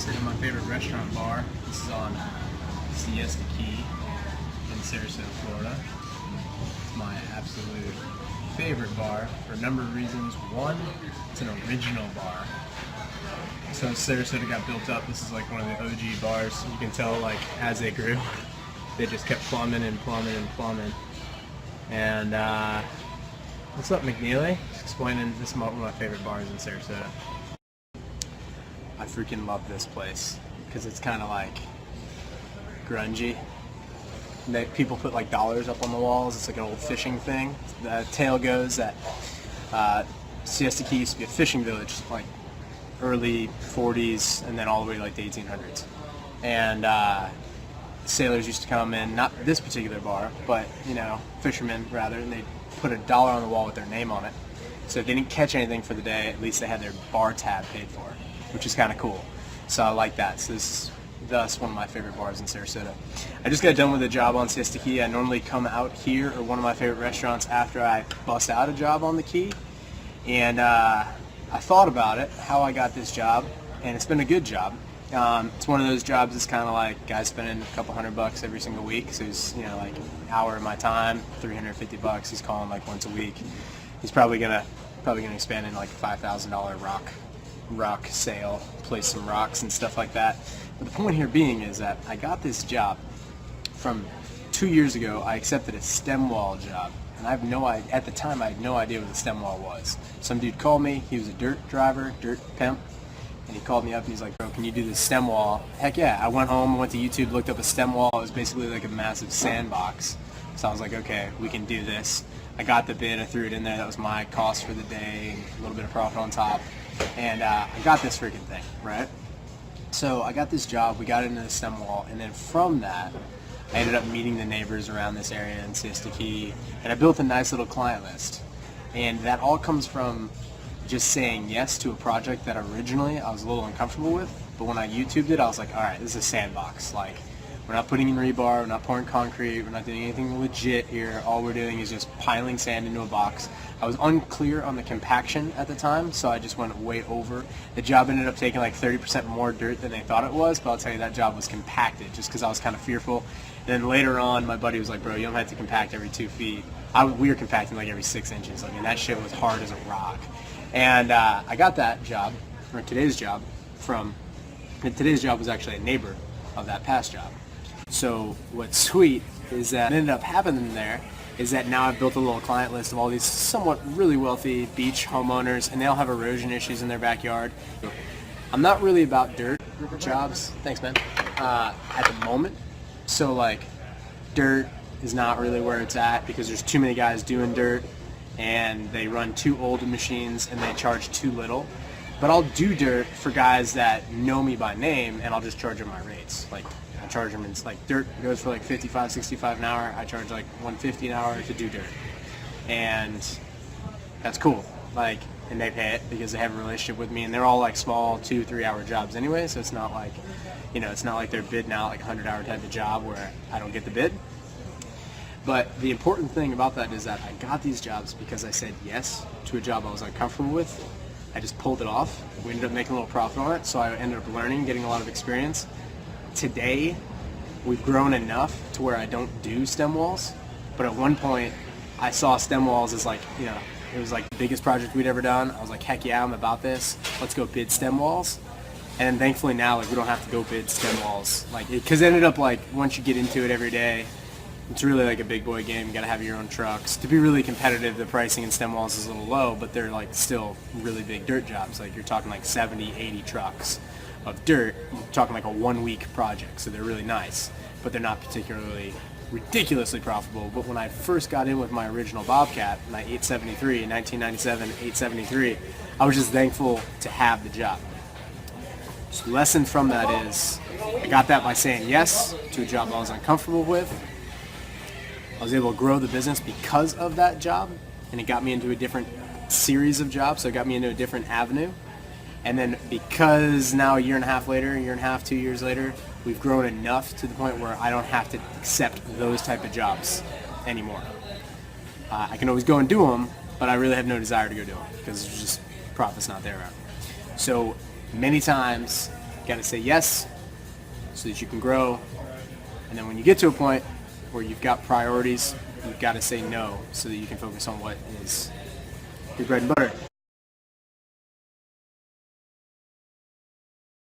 Sitting in my favorite restaurant bar. This is on Siesta Key in Sarasota, Florida. It's my absolute favorite bar for a number of reasons. One, it's an original bar. So Sarasota got built up. This is like one of the OG bars. You can tell, like, as they grew, they just kept plumbing and plumbing and plumbing. And what's up, McNeely? Just explaining, this is one of my favorite bars in Sarasota. I freaking love this place because it's kind of like grungy. People put like dollars up on the walls. It's like an old fishing thing. The tale goes that Siesta Key used to be a fishing village, like early 40s and then all the way to like the 1800s. And sailors used to come in, not this particular bar, but fishermen rather, and they'd put a dollar on the wall with their name on it. So if they didn't catch anything for the day, at least they had their bar tab paid for, which is kind of cool. So I like that. So this is thus one of my favorite bars in Sarasota. I just got done with a job on Siesta Key. I normally come out here or one of my favorite restaurants after I bust out a job on the Key. And I thought about it, how I got this job, and it's been a good job. It's one of those jobs that's kind of like guys spending a couple $100 every single week. So he's like an hour of my time, $350. He's calling like once a week. He's probably gonna expand in like a $5,000 rock sale, place some rocks and stuff like that. But the point here being is that I got this job from 2 years ago. I accepted a stem wall job, and at the time I had no idea what the stem wall was. Some dude called me. He was a dirt driver, dirt pimp, and he called me up and he's like, "Bro, can you do this stem wall?" Heck yeah! I went home, went to YouTube, looked up a stem wall. It was basically like a massive sandbox. So I was like, okay, we can do this. I got the bid, I threw it in there. That was my cost for the day, a little bit of profit on top. And I got this freaking thing, right? So I got this job, we got into the stem wall, and then from that, I ended up meeting the neighbors around this area in Siesta Key, and I built a nice little client list. And that all comes from just saying yes to a project that originally I was a little uncomfortable with, but when I YouTubed it, I was like, all right, this is a sandbox. Like, we're not putting in rebar, we're not pouring concrete, we're not doing anything legit here. All we're doing is just piling sand into a box. I was unclear on the compaction at the time, so I just went way over. The job ended up taking like 30% more dirt than they thought it was, but I'll tell you, that job was compacted just because I was kind of fearful. And then later on, my buddy was like, "Bro, you don't have to compact every 2 feet." We were compacting like every 6 inches. I mean, that shit was hard as a rock. And I got that job, or today's job, today's job was actually a neighbor of that past job. So what's sweet is that what ended up happening there is that now I've built a little client list of all these somewhat really wealthy beach homeowners, and they all have erosion issues in their backyard. I'm not really about dirt jobs, thanks man, at the moment. So like, dirt is not really where it's at because there's too many guys doing dirt, and they run too old machines and they charge too little. But I'll do dirt for guys that know me by name, and I'll just charge them my rates. Like, I charge them, it's like dirt goes for like 55, 65 an hour. I charge like 150 an hour to do dirt. And that's cool. Like, and they pay it because they have a relationship with me, and they're all like small 2-3 hour jobs anyway, so it's not like, it's not like they're bidding out like 100-hour type of job where I don't get the bid. But the important thing about that is that I got these jobs because I said yes to a job I was uncomfortable with. I just pulled it off. We ended up making a little profit on it, so I ended up learning, getting a lot of experience. Today, we've grown enough to where I don't do stem walls, but at one point, I saw stem walls as like, it was like the biggest project we'd ever done. I was like, heck yeah, I'm about this. Let's go bid stem walls. And thankfully now, like, we don't have to go bid stem walls. Like, because it ended up like, once you get into it every day, it's really like a big boy game. You gotta have your own trucks. To be really competitive, the pricing in stem walls is a little low, but they're like still really big dirt jobs. Like, you're talking like 70, 80 trucks of dirt. You're talking like a 1 week project, so they're really nice, but they're not particularly ridiculously profitable. But when I first got in with my original Bobcat, my 873, in 1997 873, I was just thankful to have the job. So the lesson from that is, I got that by saying yes to a job I was uncomfortable with. I was able to grow the business because of that job, and it got me into a different series of jobs, so it got me into a different avenue. And then because now a year and a half, 2 years later, we've grown enough to the point where I don't have to accept those type of jobs anymore. I can always go and do them, but I really have no desire to go do them because it's just profit's not there. So many times You got to say yes so that you can grow. And then when you get to a point where you've got priorities, you've got to say no so that you can focus on what is your bread and butter.